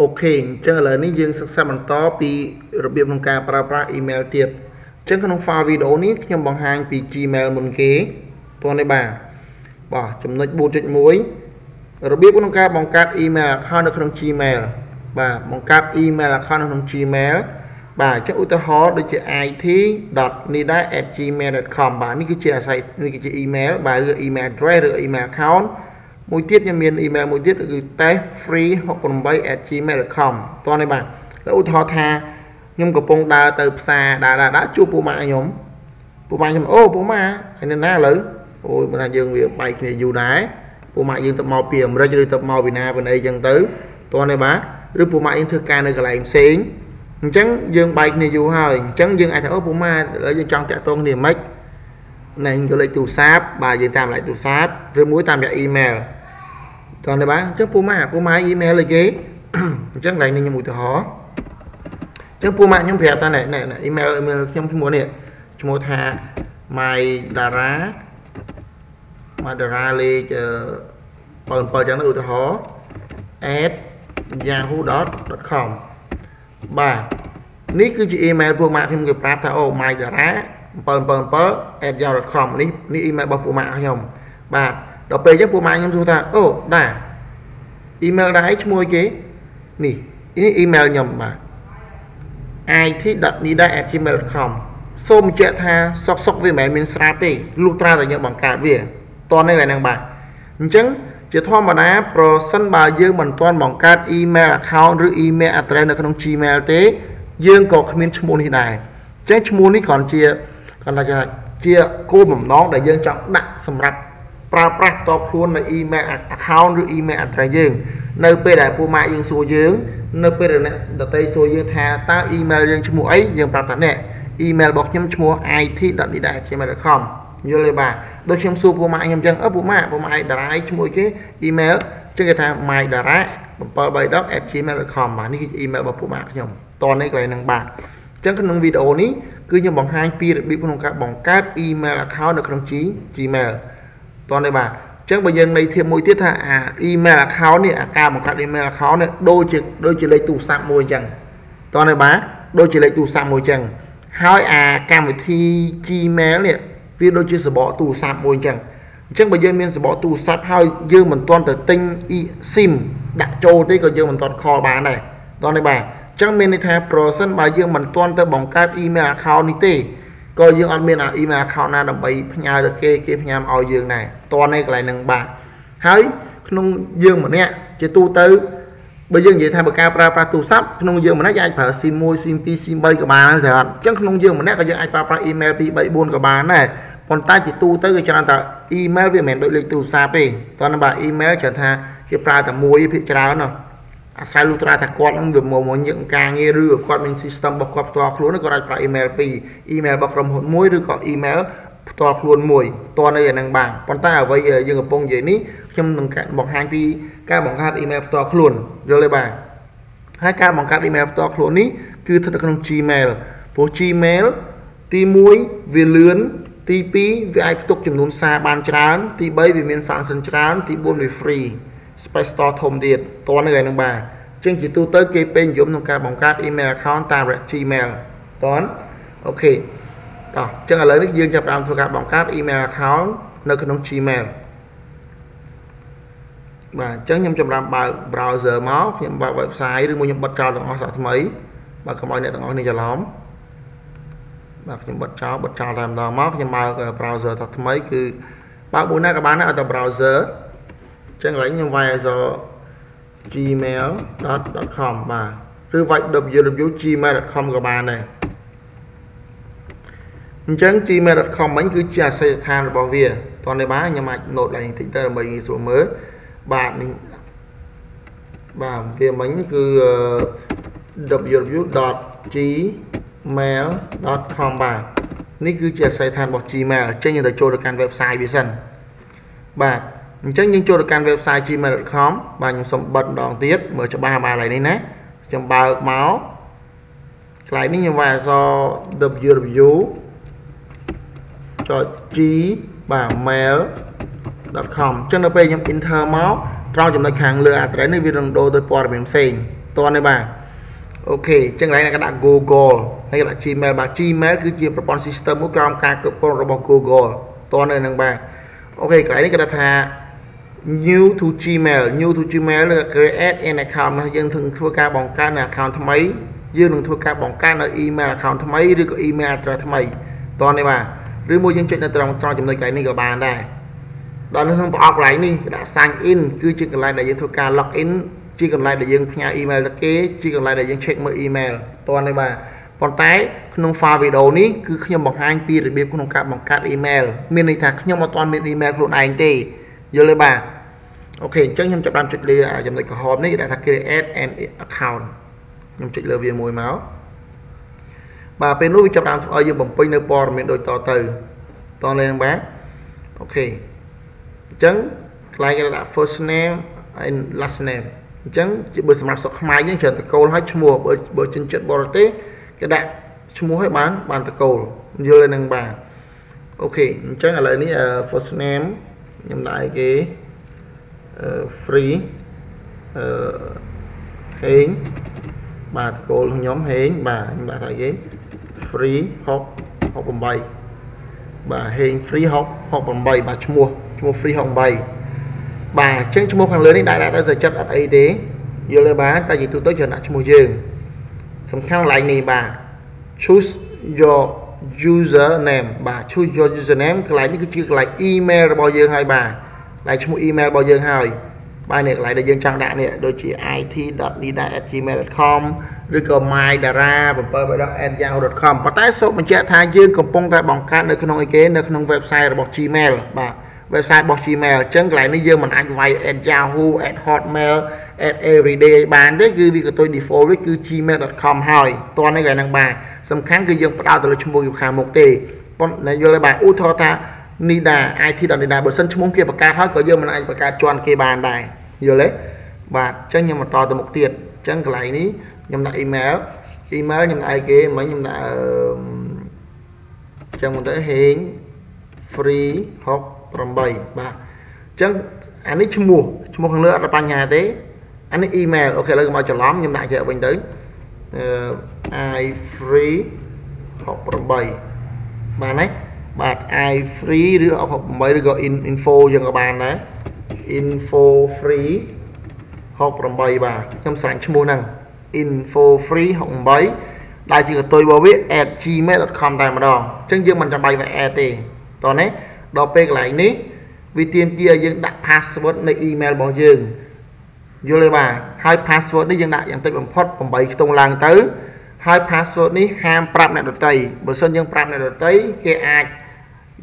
អូខេអញ្ចឹងឥឡូវនេះយើងសិក្សាបន្តពីរបៀបក្នុងការប្រើប្រាស់ email ទៀតអញ្ចឹងក្នុង file វីដេអូនេះខ្ញុំបង្ហាញពី Gmail មុនគេតោះនេះបាទចំណុច 4.1 របៀបក្នុងការបង្កើត email account នៅក្នុង Gmail បាទបង្កើត email account នៅក្នុង Gmail បាទអញ្ចឹងឧទាហរណ៍ដូចជា it.nida@gmail.com បាទនេះគឺជាអាស្រ័យនេះគឺជា email បាទឬ email address ឬ email account មួយទៀតខ្ញុំមាន email មួយទៀតគឺ testfree68@gmail.com តោះនេះបាទឧទាហរណ៍ថាខ្ញុំកំពុងដើរទៅផ្សារដើរជួបពូម៉ាក់ខ្ញុំអូពូម៉ាក់ហើយនៅណាឥឡូវអូយបើថាយើងវាបែកគ្នាយូរដែរពូម៉ាក់យើងទៅមកពីអាមេរិកឬទៅមកពីណាពីណីចឹងទៅតោះនេះបាទឬពូម៉ាក់យើងធ្វើការនៅកន្លែងផ្សេងអញ្ចឹងយើងបែកគ្នាយូរហើយអញ្ចឹងយើងអាចថាអូពូម៉ាក់ឥឡូវយើងចង់តាក់ទងគ្នាមិនណែយកលេខទូរស័ព្ទបាទយើងតាមលេខទូរស័ព្ទឬមួយតាមរយៈ email តោះនេះបាទអញ្ចឹងពូម៉ាក់ email អីគេអញ្ចឹងកន្លែងនេះខ្ញុំឧទាហរណ៍អញ្ចឹងពូម៉ាក់ខ្ញុំប្រាប់ថាណែ email ខ្ញុំឈ្មោះនេះឈ្មោះថា my dara លេខ77អញ្ចឹងឧទាហរណ៍ @yahoo.com បាទនេះគឺជា email ពូម៉ាក់ខ្ញុំគេប្រាប់ថាអូ my dara 777@yahoo.com នេះ email របស់ពូម៉ាក់ខ្ញុំបាទដល់ពេលអញ្ចឹងពូម៉ាក់ខ្ញុំសួរថាអូដា email ដែរឈ្មោះគេនេះ email ខ្ញុំបាទ it.nida@gmail.com សូមបញ្ជាក់ថាសុកវាមិនមែនមានស្រាប់ទេលុះត្រាតែយើងបង្កើតវាតនេះឡើយហ្នឹងបាទអញ្ចឹងជាធម្មតាប្រសិនបើយើងមិនទាន់បង្កើត email account ឬ email address នៅក្នុង Gmail ទេយើងក៏គ្មានឈ្មោះនេះដែរអញ្ចឹងឈ្មោះនេះគ្រាន់តែជាគោលបំណងដែលយើងចង់ដាក់សម្រាប់ប្រើប្រាស់តបខ្លួននៅ email account ឬ email address យើងនៅពេលដែលពូម៉ាក់យើងសួរយើងនៅពេលដែលអ្នកដទៃសួរយើងថាតើ email យើងឈ្មោះអីយើងប្រាប់ថានេះ email របស់ខ្ញុំឈ្មោះ it.nida@gmail.com យល់ទេបាទដូចខ្ញុំសួរពូម៉ាក់ខ្ញុំអញ្ចឹងពូម៉ាក់ដារ៉ាឈ្មោះគេ email ចឹងគេថា mydara732@gmail.com បាទនេះគឺជា email របស់ពូម៉ាក់ខ្ញុំតនេះកន្លែងហ្នឹងបាទអញ្ចឹងក្នុងវីដេអូនេះគឺខ្ញុំបង្ហាញពីរបៀបក្នុងការបង្កើត email account នៅក្នុង Gmail តនេះបាទអញ្ចឹងបើយើងន័យធៀបមួយទៀតថាអា email account នេះអាការបង្កើត email account នេះដូចជាលេខទូរស័ព្ទមួយអញ្ចឹងតនេះបាទដូចជាលេខទូរស័ព្ទមួយអញ្ចឹងហើយអាកម្មវិធី Gmail នេះវាដូចជាសបកទូរស័ព្ទមួយអញ្ចឹងបើយើងមានសបកទូរស័ព្ទហើយយើងមិនទាន់ទៅទិញ SIM ដាក់ចូលទេក៏យើងមិនទាន់ call បានដែរតនេះបាទអញ្ចឹងមានន័យថាប្រសិនបើយើងមិនទាន់ទៅបង្កើត email account នេះទេក៏យើងអត់មាន email account ណាដើម្បីផ្ញើទៅគេផ្ញើមកឲ្យយើងដែរតនេះកន្លែងហ្នឹងបាទហើយក្នុងយើងម្នាក់ជាទូទៅបើយើងនិយាយថាបើការប្រើប្រាស់ទូរស័ព្ទក្នុងយើងម្នាក់យើងអាចប្រើ SIM 1 SIM 2 SIM 3ក៏បានដែរអញ្ចឹងក្នុងយើងម្នាក់ក៏យើងអាចប្រើប្រាស់ email 2 3 4ក៏បានដែរប៉ុន្តែជាទូទៅគឺច្រើនតែ email វាមិនមែនដូចលេខទូរស័ព្ទទេតោះបាទ email ច្រើនថាគេប្រើតែមួយភាគច្រើនណាអាស្រ័យលុះត្រាថាគាត់នឹងវាមកញឹកការងារឬគាត់មាន system របស់គាត់ផ្ទាល់ខ្លួនគាត់អាចប្រើ email 2 email របស់ក្រុមហ៊ុនមួយឬក៏ email ផ្ទាល់ខ្លួនមួយតនេះអាហ្នឹងបាទប៉ុន្តែអ្វីយើងកំពុងនិយាយនេះខ្ញុំនឹងបង្ហាញពីការបង្កើត email ផ្ទាល់ខ្លួនយល់ទេបាទហើយការបង្កើត email ផ្ទាល់ខ្លួននេះគឺស្ថិតនៅក្នុង Gmail ព្រោះ Gmail ទី1វាលឿនទី2វាអាចផ្ទុកចំនួនសារបានច្រើនទី3វាមាន function ច្រើនទី4វា free space store ធំទៀតតនេះហើយនឹងបាទអញ្ចឹងជាទូទៅគេពេញនិយមក្នុងការបង្កើត email account តាមរយៈ Gmail តោះអូខេតោះអញ្ចឹងឥឡូវនេះយើងចាប់ផ្ដើមធ្វើការបង្កើត email account នៅក្នុង Gmail បាទអញ្ចឹងខ្ញុំចម្រាំបើក browser មកខ្ញុំបើក website ឬមួយខ្ញុំបិទចោលទាំងអស់សាកថ្មីបាទកុំឲ្យអ្នកទាំងអស់នេះច្រឡំបាទខ្ញុំបិទចោលតែម្ដងមកខ្ញុំបើក browser ថាថ្មីគឺបើកមួយណាក៏បានដែរឲ្យតែ browser អញ្ចឹងកន្លែងខ្ញុំវាយអក្សរ gmail.com បាទឬវាយ www.gmail.com ក៏បានដែរអញ្ចឹង gmail.com វិញគឺជាអាសយដ្ឋានរបស់វាតោះនេះបាទខ្ញុំអាច note ឡើងបន្តិចទៅដើម្បីងាយស្រួលមើលបាទនេះបាទវាមិញគឺ www.gmail.com បាទនេះគឺជាអាសយដ្ឋានរបស់ Gmail អញ្ចឹងយើងទៅចូលទៅកាន់ website វាសិនបាទអញ្ចឹងយើងចូលទៅកាន់ website gmail.com បាទខ្ញុំសុំបិទម្ដងទៀតមើលច្បាស់បាទឡើយនេះណាខ្ញុំបើកមកកន្លែងនេះខ្ញុំវាយអក្សរ www.g បាទ mail.com អញ្ចឹងដល់ពេលខ្ញុំ enter មកត្រង់ចំណុចខាងលើ address នេះវានឹងដូរទៅព័ត៌មានផ្សេង តនេះបាទអូខេអញ្ចឹងកន្លែងណាក៏ដាក់ Google ហើយក៏ដាក់ Gmail បាទ Gmail គឺជាប្រព័ន្ធ system មួយក្រោមការគ្រប់គ្រងរបស់ Google តនៅនឹងបាទអូខេកន្លែងនេះគេថា new to Gmail ឬ create an account យើងនឹងធ្វើការបង្កើតនៅ account ថ្មីយើងនឹងធ្វើការបង្កើតនៅ email account ថ្មីឬក៏ email address ថ្មីតនេះបាទឬមួយយើងចុចនៅត្រង់ចំណុចកន្លែងនេះក៏បានដែរដល់នៅក្នុងប្រអប់កន្លែងនេះដាក់ sign in គឺជាកន្លែងដែលយើងធ្វើការ log in ជាកន្លែងដែលយើងផ្ញើ email ទៅគេជាកន្លែងដែលយើង check មើល email តនេះបាទប៉ុន្តែក្នុង file video នេះគឺខ្ញុំបង្ហាញពីរបៀបក្នុងការបង្កើត email មានន័យថាខ្ញុំអត់ទាន់មាន email ខ្លួនឯងទេយល់ទេបាទអូខេអញ្ចឹងខ្ញុំចាប់បានចុចលើចំណុចក្រហមនេះដែលថា create an account ខ្ញុំចុចលើវាមួយមកបាទពេលនោះវាចាប់បានឲ្យយើងបំពេញនៅព័ត៌មានដូចតទៅនេះហ្នឹងបាទអូខេអញ្ចឹងកន្លែងគេដាក់ first name and last name អញ្ចឹងជាបើសម្រាប់ស្រុកខ្មែរយើងច្រើនតកូលឲ្យឈ្មោះបើជនជាតិបរទេសគេដាក់ឈ្មោះឲ្យបានតកូលយល់ហ្នឹងបាទអូខេអញ្ចឹងឥឡូវនេះ first name ខ្ញុំដាក់ឲ្យគេ free ហេងបាទតកូលខ្ញុំហេងបាទខ្ញុំដាក់ឲ្យគេ free 68បាទហេង free 68បាទឈ្មោះ free 68បាទអញ្ចឹងឈ្មោះខាងលើនេះដាក់ទៅទៅចិត្តអត់អីទេយល់ទេបាទតែនិយាយទូទៅច្រើនដាក់ឈ្មោះយើងសំខាន់កន្លែងនេះបាទ choose your username បាទ choose your username កន្លែងនេះគឺជាកន្លែង email របស់យើងហើយបាទកន្លែងឈ្មោះ email របស់យើងហើយបាទនេះកន្លែងដែលយើងចង់ដាក់នេះដូចជា it.nida@gmail.com ឬក៏ mydara7.yahoo.com ប៉ុន្តែសូមបញ្ជាក់ថាយើងកំពុងតែបង្កើតនៅក្នុងអីគេនៅក្នុង website របស់ Gmail បាទ website របស់ Gmail អញ្ចឹងកន្លែងនេះយើងមិនអាចវាយ @yahoo @hotmail @everyday បានទេគឺវាក៏ទៅ default គឺ gmail.com ហើយតោះនេះកន្លែងហ្នឹងបាទសំខាន់គឺយើងផ្ដោតទៅលើឈ្មោះอยู่ខាងមុខទេប៉ុន្តែយល់ទេបាទឧទាហរណ៍ថា Nida it.nida បើសិនឈ្មោះគេបង្កើតហើយក៏យើងមិនអាចបង្កើតជាន់គេបានដែរយល់ទេបាទអញ្ចឹងខ្ញុំបន្តទៅមុខទៀតអញ្ចឹងកន្លែងនេះខ្ញុំដាក់ email ខ្ញុំដាក់ឲ្យគេមិញខ្ញុំដាក់អញ្ចឹងមកទៅហេង free 68បាទអញ្ចឹងអានេះឈ្មោះខាងលើអត់បញ្ហាទេអានេះ email អូខេឥឡូវកុំឲ្យច្រឡំខ្ញុំដាក់ជាវិញទៅi free 68បាទណាបាទ i free ឬ68ឬក៏ info យើងក៏បានដែរ info free 68បាទខ្ញុំស្រាញ់ឈ្មោះហ្នឹង info free 68ដែលជាកតុយរបស់វា @gmail.com តែម្ដងអញ្ចឹងយើងមិនចាំបាច់វា add ទេតោះនេះដល់ពេលកន្លែងនេះវាទាមទារឲ្យយើងដាក់ password នៃ email របស់យើងយល់ទេបាទហើយ password នេះយើងដាក់យ៉ាងតិចបំផុត8ខ្ទង់ឡើងទៅហើយ password នេះហាមប្រាប់អ្នកដទៃបើសិនយើងប្រាប់អ្នកដទៃគេអាច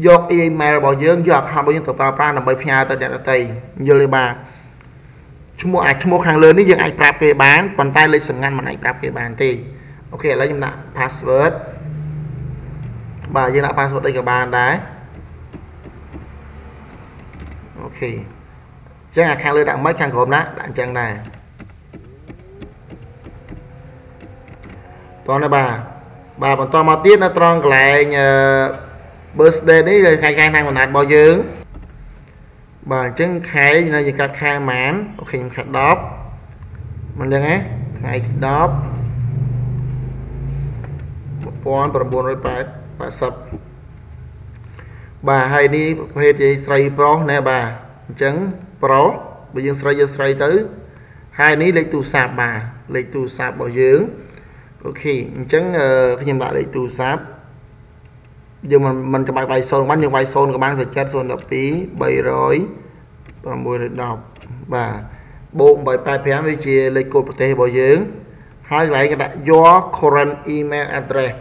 យក email របស់យើងយក account របស់យើងទៅប្រើប្រាស់ដើម្បីផ្ញើទៅអ្នកដទៃយល់ទេបាទឈ្មោះខាងលើនេះយើងអាចប្រាប់គេបានប៉ុន្តែលេខសម្ងាត់មិនអាចប្រាប់គេបានទេអូខេឥឡូវខ្ញុំដាក់ password បាទយើងដាក់ password អីក៏បានដែរអូខេអញ្ចឹងអាខាងលើដាក់មិនខាងក្រោមដាក់អញ្ចឹងដែរតោះណាបាទបន្តមកទៀតនៅត្រង់កន្លែងbirthday នេះខែឆ្នាំកំណើតរបស់យើងបាទអញ្ចឹងខែនៅយើងកាត់ខែប៉ុន្មានអូខេខ្ញុំកាត់10មិនដឹងទេថ្ងៃទី10 1980បាទហើយនេះប្រភេទស្រីប្រុសណែបាទអញ្ចឹងប្រុសបើយើងស្រីយើងស្រីទៅហើយនេះលេខទូរស័ព្ទបាទលេខទូរស័ព្ទរបស់យើងអូខេអញ្ចឹងខ្ញុំដាក់លេខទូរស័ព្ទយើងមិនចាំបាច់វាយ0បានយើងវាយ0ក៏បាន0.012 300 910បាទបូក885វាជាលេខកូដប្រទេសរបស់យើងហើយកន្លែងគេដាក់ your current email address អ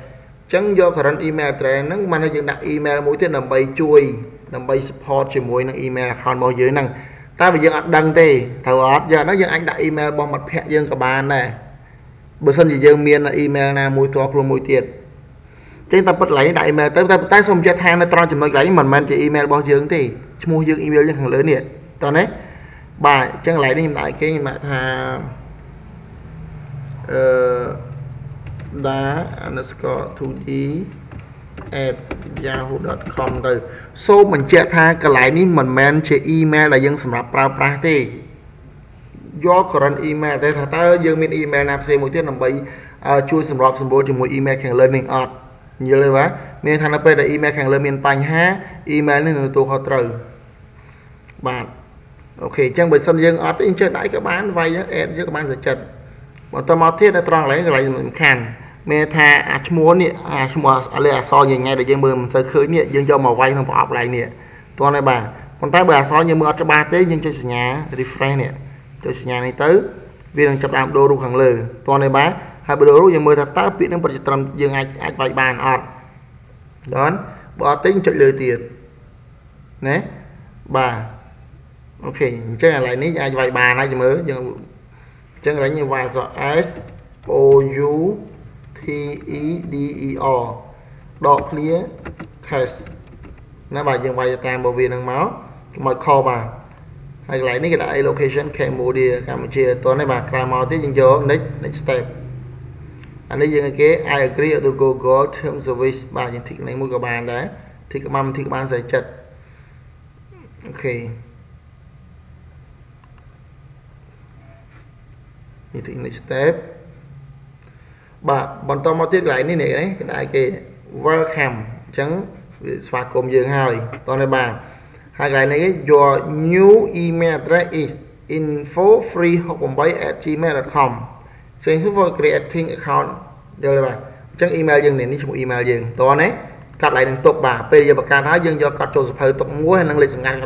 ញ្ចឹងយក current email address ហ្នឹងមិនឲ្យយើងដាក់ email មួយទៀតដើម្បីជួយដើម្បី support ជាមួយនឹង email account របស់យើងហ្នឹងតែបើយើងអត់ដឹងទេត្រូវអត់យកហ្នឹងយើងអាចដាក់ email របស់មិត្តភ័ក្តិយើងក៏បានដែរបើសិនជាយើងមាន email ណាមួយតខ្លួនមួយទៀតចឹងតែពិតកន្លែងនេះដាក់ email ទៅតែសូមបញ្ជាក់ថានៅត្រង់ចំណុចកន្លែងនេះមិនមែនជា email របស់យើងទេឈ្មោះយើង email យើងខាងលើនេះតោះណាបាទអញ្ចឹងកន្លែងនេះខ្ញុំដាក់គេខ្ញុំដាក់ថាda_2d@yahoo.com ទៅសូមបញ្ជាក់ថាកន្លែងនេះមិនមែនជា email ដែលយើងសម្រាប់ប្រើប្រាស់ទេ យក current email តែថាតើយើងមាន email ណាផ្សេងមួយទៀតដើម្បីជួយសម្របសម្រួលជាមួយ email ខាងលើនេះអត់យល់ទេបាទមានថានៅពេលដែល email ខាងលើមានបញ្ហា email នេះនឹងទទួលខុសត្រូវបាទអូខេអញ្ចឹងបើសិនយើងអត់ទេយើងចេះដៃក៏បានវាយ add យើងក៏បានសុខចិត្តបន្តមកទៀតនៅត្រង់កន្លែងសំខាន់មានថាឈ្មោះនេះឈ្មោះលើអក្សរញ៉ៃដែលយើងមើលមិនសូវឃើញនេះយើងយកមកវាយក្នុងប្រអប់កន្លែងនេះតោះនេះបាទប៉ុន្តែបើអក្សរយើងមើលអត់ច្បាស់ទេយើងចុចសញ្ញា refresh នេះចុចសញ្ញានេះទៅវានឹងចាប់ដើមដូររូបខាងលើតោះនេះបាទហើយបើដូររូបយើងមើលថាតើពាក្យនឹងប្រតិត្រឹមយើងអាចវាយបានអត់ដល់បើអត់ទេចុចលើទៀតណាបាទអូខេអញ្ចឹងកន្លែងនេះអាចវាយបានហើយមើលយើងអញ្ចឹងកន្លែងនេះវាយអក្សរ S O U T E D E R ដក clear cache ណាបាទយើងវាយតាមរបស់វានឹងមកខបាទហើយកន្លែងនេះគេដាក់ allocation Cambodia កម្ពុជាតោះនេះបាទក្រោយមកទៀតយើងយក next step អានេះយើងគេ I agree to Google term service បាទយើងធីកនេះមួយក៏បានដែរធីកបានស្រីចិត្តអូខេនេះទី next step បាទបន្តមកទៀតកន្លែងនេះគេដាក់គេ welcome អញ្ចឹងស្វាគមន៍យើងហើយតោះនេះបាទហើយកន្លែងនេះ your new email address is info368@gmail.com thank you for creating account យល់ទេបាទអញ្ចឹង email យើងនេះឈ្មោះ email យើងតោះណាកាត់កន្លែងនឹងទុកបាទពេលយើងបង្កើតហើយយើងយកកត់ចូលសៀវភៅទុកមួយហើយនឹងលេខសម្ងាត់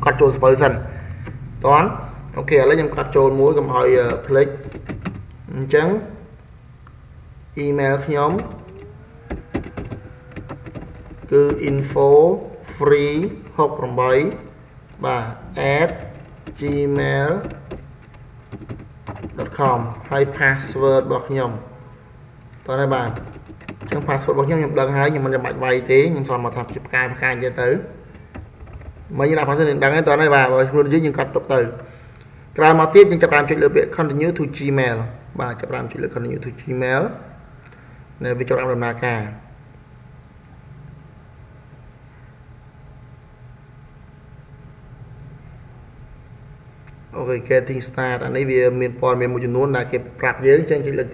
កត់ចូលសៀវភៅសិនតោះអូខេឥឡូវខ្ញុំកត់ចូលមួយកុំឲ្យភ្លេចអញ្ចឹង email ខ្ញុំគឺ info free 68បាទ @gmail.com ហើយ password របស់ខ្ញុំតោះនេះបាទអញ្ចឹង password របស់ខ្ញុំដឹងហើយខ្ញុំមិនចាំបាច់វាយទេខ្ញុំសន្មតថាជាផ្កាយអញ្ចឹងទៅមកយើងដាក់ password នឹងដឹងហើយតោះនេះបាទបើឈ្មោះយើងកាត់ទុកទៅក្រោយមកទៀតយើងចាប់ផ្ដើមចុចលើពាក្យ continue to gmail បាទចាប់ផ្ដើមចុចលើ continue to gmail នៅវាចាប់ផ្ដើមដំណើរការអូខេ getting start អានេះវាមានព័ត៌មានមួយចំនួនដែលគេប្រាប់យើងចឹងចុចលើ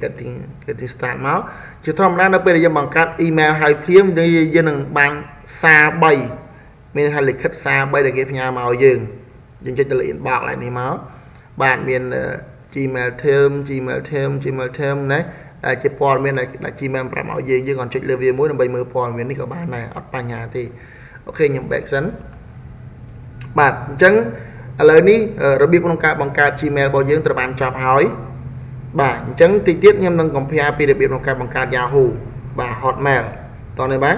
getting start មកជាធម្មតានៅពេលដែលយើងបង្កើត email ហើយភ្លាមយើងនឹងបានសារ3មានថាលិខិតសារ3ដែលគេផ្ញើមកយើងចុចទៅលើ inbox ឡើងនេះមកបាទមាន Gmail term ណាដែលជាព័ត៌មានដែល Gmail ប្រាប់មកយើងcònចុចលើវាមួយដើម្បីមើលព័ត៌មាននេះក៏បានដែរអត់បញ្ហាទេអូខេខ្ញុំ back សិនបាទអញ្ចឹងឥឡូវនេះរបៀបក្នុងការបង្កើត Gmail របស់យើងត្រូវបានចប់ហើយបាទអញ្ចឹងតិចទៀតខ្ញុំនឹង compare ពីរបៀបក្នុងការបង្កើត Yahoo បាទ Hotmail តោះនេះបាទ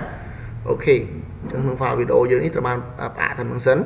អូខេអញ្ចឹងក្នុង file វីដេអូយើងនេះត្រូវបានផ្អាកតាមនឹងសិន